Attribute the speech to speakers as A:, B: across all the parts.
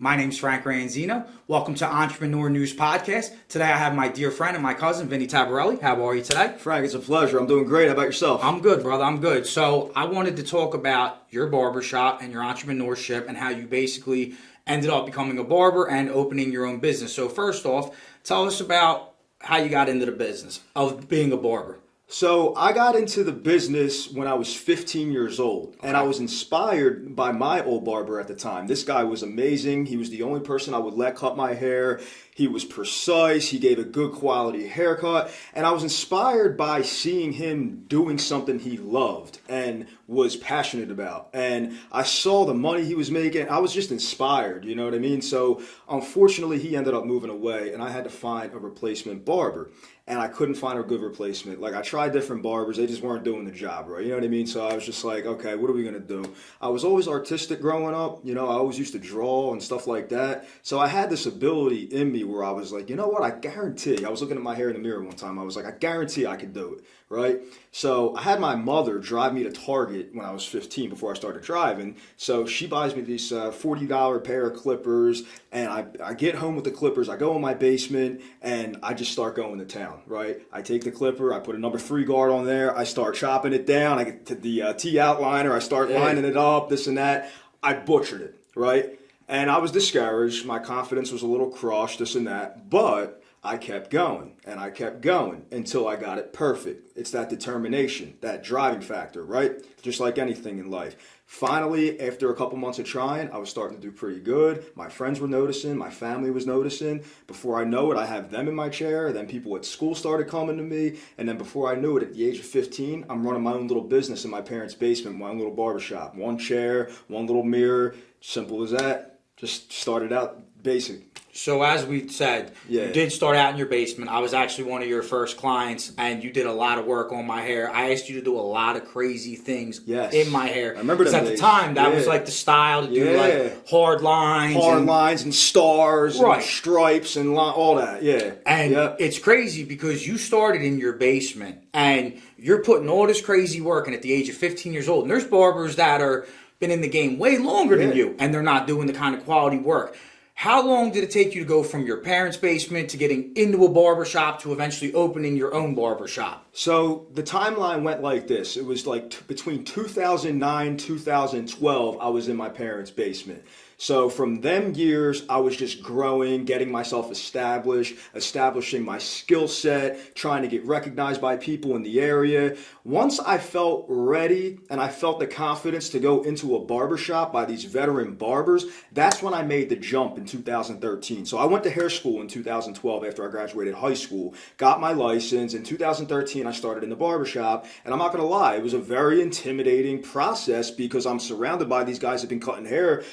A: My name's Frank Ranzino. Welcome to Entreprenews Podcast. Today I have my dear friend and my cousin, Vinny Taraborrelli. How are you today?
B: Frank, it's a pleasure. I'm doing great. How about yourself?
A: I'm good, brother. I'm good. So I wanted to talk about your barbershop and your entrepreneurship and how you basically ended up becoming a barber and opening your own business. So first off, tell us about how you got into the business of being a barber.
B: So I got into the business when I was 15 years old, and I was inspired by my old barber at the time. This guy was amazing. He was the only person I would let cut my hair. He was precise. He gave a good quality haircut, and I was inspired by seeing him doing something he loved and was passionate about. And I saw the money he was making. I was just inspired, you know what I mean? So unfortunately, he ended up moving away, and I had to find a replacement barber. And I couldn't find a good replacement. Like, I tried different barbers, they just weren't doing the job right. You know what I mean? So I was just like, okay, what are we gonna do? I was always artistic growing up. You know, I always used to draw and stuff like that. So I had this ability in me where I was like, you know what? I guarantee. I was looking at my hair in the mirror one time. I was like, I guarantee I could do it, right? So I had my mother drive me to Target when I was 15 before I started driving. So she buys me these $40 pair of clippers, and I get home with the clippers. I go in my basement, and I just start going to town, right? I take the clipper, I put a number 3 guard on there, I start chopping it down, I get to the T outliner, I start lining it up, this and that. I butchered it, right? And I was discouraged. My confidence was a little crushed, this and that, but I kept going and I kept going until I got it perfect. It's that determination, that driving factor, right? Just like anything in life. Finally, after a couple months of trying, I was starting to do pretty good. My friends were noticing, my family was noticing. Before I know it, I have them in my chair. Then people at school started coming to me. And then before I knew it, at the age of 15, I'm running my own little business in my parents' basement, my own little barbershop. One chair, one little mirror, simple as that. Just started out basic.
A: So as we said, you did start out in your basement. I was actually one of your first clients, and you did a lot of work on my hair. I asked you to do a lot of crazy things in my hair.
B: I remember that.
A: Because at the time, that was like the style to do like hard lines
B: and stars and stripes and all that. Yeah.
A: And it's crazy because you started in your basement, and you're putting all this crazy work in at the age of 15 years old. And there's barbers that are been in the game way longer than you, and they're not doing the kind of quality work. How long did it take you to go from your parents' basement to getting into a barbershop to eventually opening your own barbershop?
B: So the timeline went like this. It was like between 2009, 2012, I was in my parents' basement. So from them years, I was just growing, getting myself established, establishing my skill set, trying to get recognized by people in the area. Once I felt ready and I felt the confidence to go into a barbershop by these veteran barbers, that's when I made the jump in 2013. So I went to hair school in 2012 after I graduated high school, got my license. In 2013, I started in the barbershop, and I'm not going to lie, it was a very intimidating process because I'm surrounded by these guys that have been cutting hair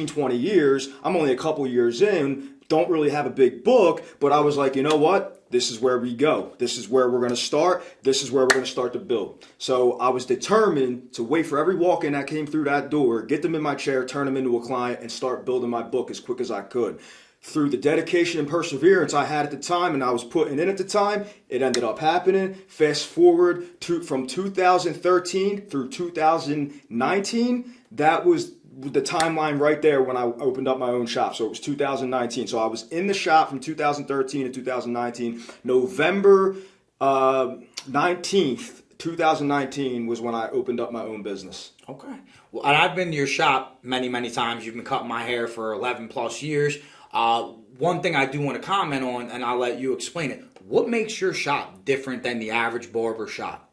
B: 20 years. I'm only a couple years in, don't really have a big book, but I was like, you know what? This is where we go. This is where we're going to start. This is where we're going to start to build. So I was determined to wait for every walk-in that came through that door, get them in my chair, turn them into a client, and start building my book as quick as I could. Through the dedication and perseverance I had at the time and I was putting in at the time, it ended up happening. Fast forward from 2013 through 2019, that was the timeline right there when I opened up my own shop. So it was 2019. So I was in the shop from 2013 to 2019. November 19th, 2019 was when I opened up my own business.
A: Okay. Well, and I've been to your shop many, many times. You've been cutting my hair for 11 plus years. One thing I do want to comment on, and I'll let you explain it. What makes your shop different than the average barber shop?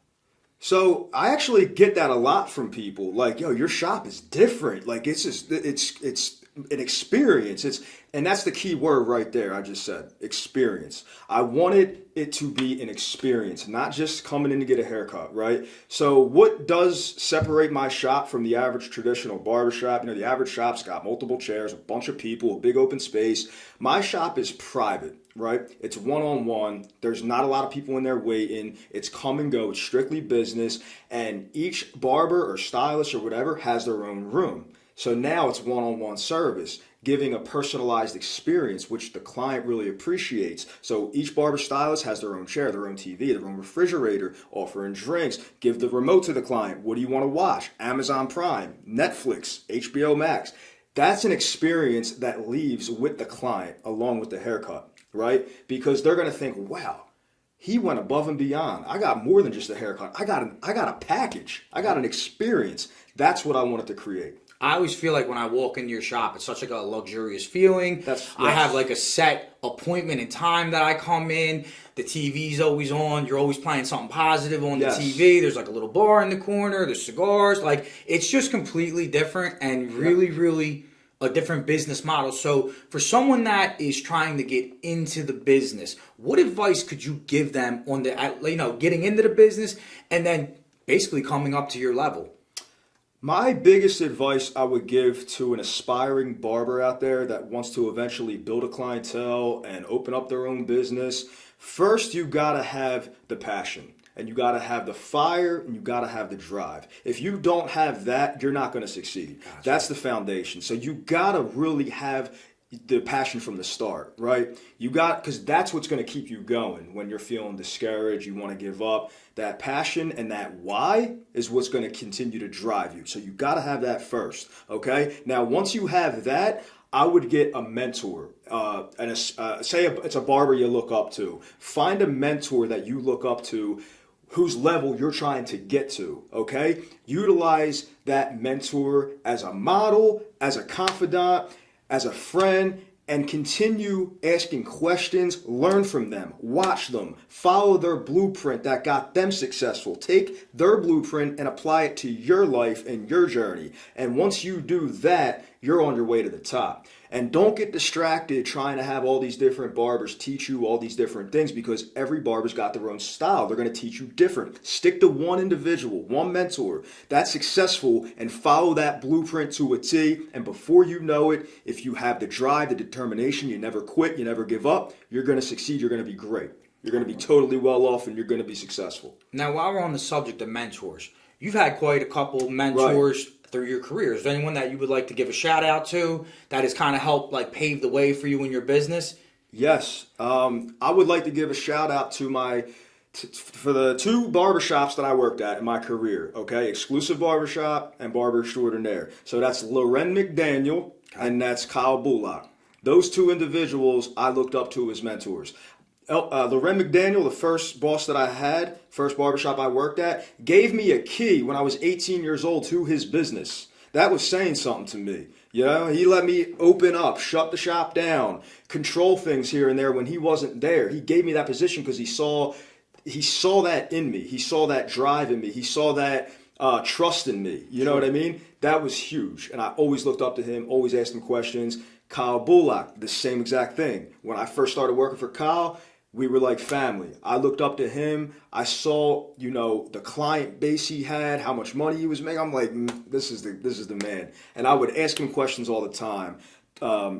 B: So I actually get that a lot from people. Like, yo, your shop is different. Like, it's an experience. And that's the key word right there. I just said experience. I wanted it to be an experience, not just coming in to get a haircut, right? So what does separate my shop from the average traditional barbershop? You know, the average shop's got multiple chairs, a bunch of people, a big open space. My shop is private. Right? It's one-on-one. There's not a lot of people in there waiting. It's come and go. It's strictly business. And each barber or stylist or whatever has their own room. So now it's one-on-one service, giving a personalized experience, which the client really appreciates. So each barber stylist has their own chair, their own TV, their own refrigerator, offering drinks, give the remote to the client. What do you want to watch? Amazon Prime, Netflix, HBO Max. that's an experience that leaves with the client along with the haircut, right? Because they're going to think, wow, he went above and beyond. I got more than just a haircut. I got a package. I got an experience. That's what I wanted to create.
A: I always feel like when I walk into your shop, it's such like a luxurious feeling. I have like a set appointment and time that I come in. The TV's always on. You're always playing something positive on the TV. There's like a little bar in the corner. There's cigars. Like, it's just completely different and really, really a different business model. So for someone that is trying to get into the business, what advice could you give them on the, getting into the business and then basically coming up to your level?
B: My biggest advice I would give to an aspiring barber out there that wants to eventually build a clientele and open up their own business, first you gotta have the passion. And you got to have the fire, and you got to have the drive. If you don't have that, you're not going to succeed. Gotcha. That's the foundation. So you got to really have the passion from the start, right? Because that's what's going to keep you going when you're feeling discouraged, you want to give up. That passion and that why is what's going to continue to drive you. So you got to have that first, okay? Now, once you have that, I would get a mentor, say it's a barber you look up to. Find a mentor that you look up to whose level you're trying to get to, okay? Utilize that mentor as a model, as a confidant, as a friend, and continue asking questions, learn from them, watch them, follow their blueprint that got them successful. Take their blueprint and apply it to your life and your journey. And once you do that, you're on your way to the top. And don't get distracted trying to have all these different barbers teach you all these different things, because every barber's got their own style. They're going to teach you different. Stick to one individual, one mentor that's successful, and follow that blueprint to a T. And before you know it, if you have the drive, the determination, you never quit, you never give up, you're going to succeed. You're going to be great. You're going to be totally well off, and you're going to be successful.
A: Now, while we're on the subject of mentors, you've had quite a couple mentors through your career. Is there anyone that you would like to give a shout out to that has kind of helped like pave the way for you in your business?
B: Yes. I would like to give a shout out to for the two barbershops that I worked at in my career, okay? Exclusive Barbershop and Barber Extraordinaire. So that's Loren McDaniel and that's Kyle Bullock. Those two individuals I looked up to as mentors. Loren McDaniel, the first boss that I had, first barbershop I worked at, gave me a key when I was 18 years old to his business. That was saying something to me. You know, he let me open up, shut the shop down, control things here and there when he wasn't there. He gave me that position because he saw that in me. He saw that drive in me. He saw that trust in me. You know what I mean? That was huge. And I always looked up to him, always asked him questions. Kyle Bullock, the same exact thing. When I first started working for Kyle, we were like family. I looked up to him. I saw, the client base he had, how much money he was making. I'm like, this is the man. And I would ask him questions all the time,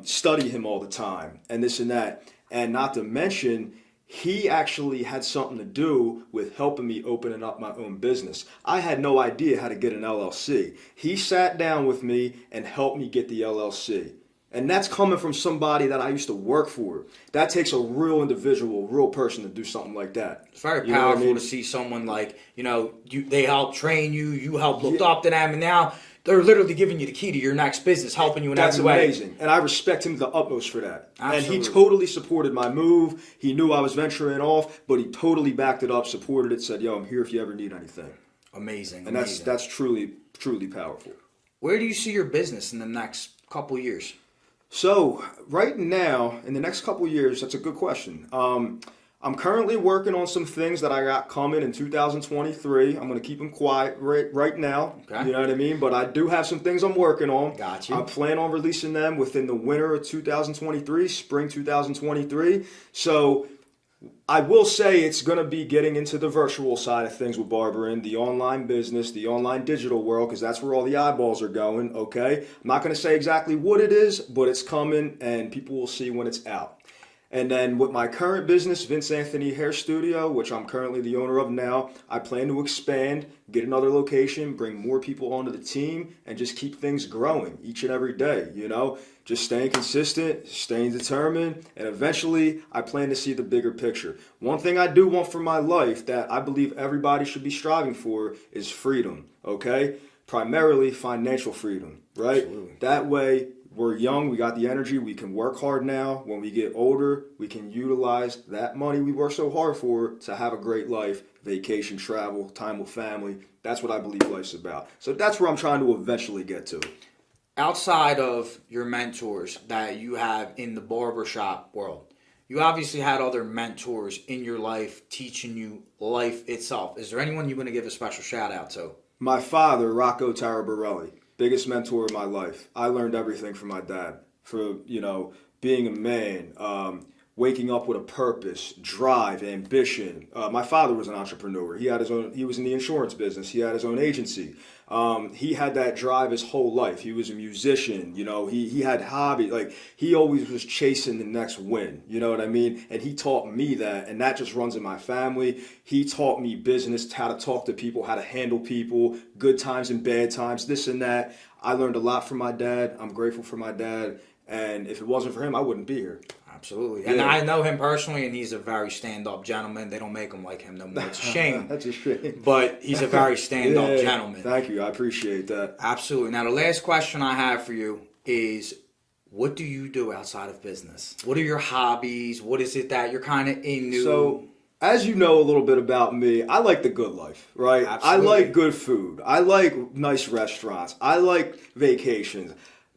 B: study him all the time, and this and that. And not to mention, he actually had something to do with helping me opening up my own business. I had no idea how to get an LLC. He sat down with me and helped me get the LLC. And that's coming from somebody that I used to work for. That takes a real individual, real person to do something like that.
A: It's very powerful to see someone like, they help train you, you help look up to them, and now they're literally giving you the key to your next business, helping you in every way.
B: That's amazing. And I respect him to the utmost for that.
A: Absolutely. And
B: he totally supported my move. He knew I was venturing off, but he totally backed it up, supported it, said, yo, I'm here if you ever need anything.
A: Amazing.
B: And that's truly, truly powerful.
A: Where do you see your business in the next couple of years?
B: So right now, in the next couple of years, that's a good question. I'm currently working on some things that I got coming in 2023. I'm going to keep them quiet right now. Okay. You know what I mean? But I do have some things I'm working on.
A: Got you.
B: I plan on releasing them within the winter of 2023, spring 2023. So I will say it's going to be getting into the virtual side of things with barbering, the online business, the online digital world, because that's where all the eyeballs are going, okay? I'm not going to say exactly what it is, but it's coming, and people will see when it's out. And then with my current business, Vince Anthony Hair Studio, which I'm currently the owner of now, I plan to expand, get another location, bring more people onto the team, and just keep things growing each and every day, Just staying consistent, staying determined, and eventually I plan to see the bigger picture. One thing I do want for my life that I believe everybody should be striving for is freedom, okay? Primarily financial freedom, right? Absolutely. That way we're young, we got the energy, we can work hard now. When we get older, we can utilize that money we work so hard for to have a great life, vacation, travel, time with family. That's what I believe life's about. So that's where I'm trying to eventually get to.
A: Outside of your mentors that you have in the barbershop world, you obviously had other mentors in your life teaching you life itself. Is there anyone you want to give a special shout out to?
B: My father, Rocco Taraborrelli, biggest mentor in my life. I learned everything from my dad. For, being a man, waking up with a purpose, drive, ambition. My father was an entrepreneur. He was in the insurance business. He had his own agency. He had that drive his whole life. He was a musician. He had hobby. Like, he always was chasing the next win. You know what I mean? And he taught me that, and that just runs in my family. He taught me business, how to talk to people, how to handle people, good times and bad times, this and that. I learned a lot from my dad. I'm grateful for my dad. And if it wasn't for him, I wouldn't be here.
A: Absolutely. And I know him personally, and he's a very stand-up gentleman. They don't make him like him no more. It's a shame.
B: That's a shame.
A: But he's a very stand-up gentleman.
B: Thank you. I appreciate that.
A: Absolutely. Now, the last question I have for you is, what do you do outside of business? What are your hobbies? What is it that you're kind of into?
B: So, as you know a little bit about me, I like the good life, right?
A: Absolutely.
B: I like good food. I like nice restaurants. I like vacations.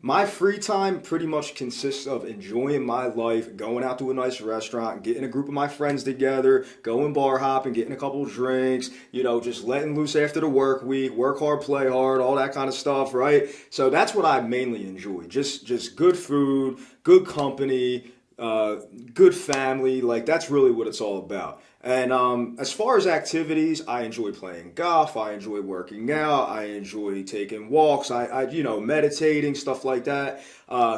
B: My free time pretty much consists of enjoying my life, going out to a nice restaurant, getting a group of my friends together, going bar hopping, getting a couple of drinks, just letting loose after the work week, work hard, play hard, all that kind of stuff, right? So that's what I mainly enjoy. Just good food, good company, good family. Like, that's really what it's all about. And as far as activities, I enjoy playing golf. I enjoy working out. I enjoy taking walks. I meditating, stuff like that.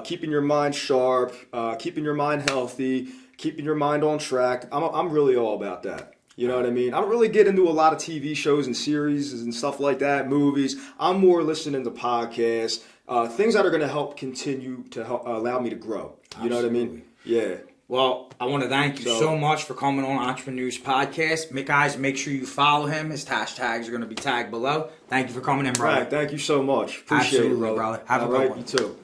B: Keeping your mind sharp, keeping your mind healthy, keeping your mind on track. I'm really all about that. You know what I mean? I don't really get into a lot of TV shows and series and stuff like that, movies. I'm more listening to podcasts, things that are going to help continue to allow me to grow. You know what I mean? Yeah.
A: Well, I want to thank you so much for coming on Entreprenews Podcast. Guys, make sure you follow him. His hashtags are going to be tagged below. Thank you for coming in, brother.
B: Right, thank you so much. Appreciate it, brother.
A: Have a good one.
B: You too.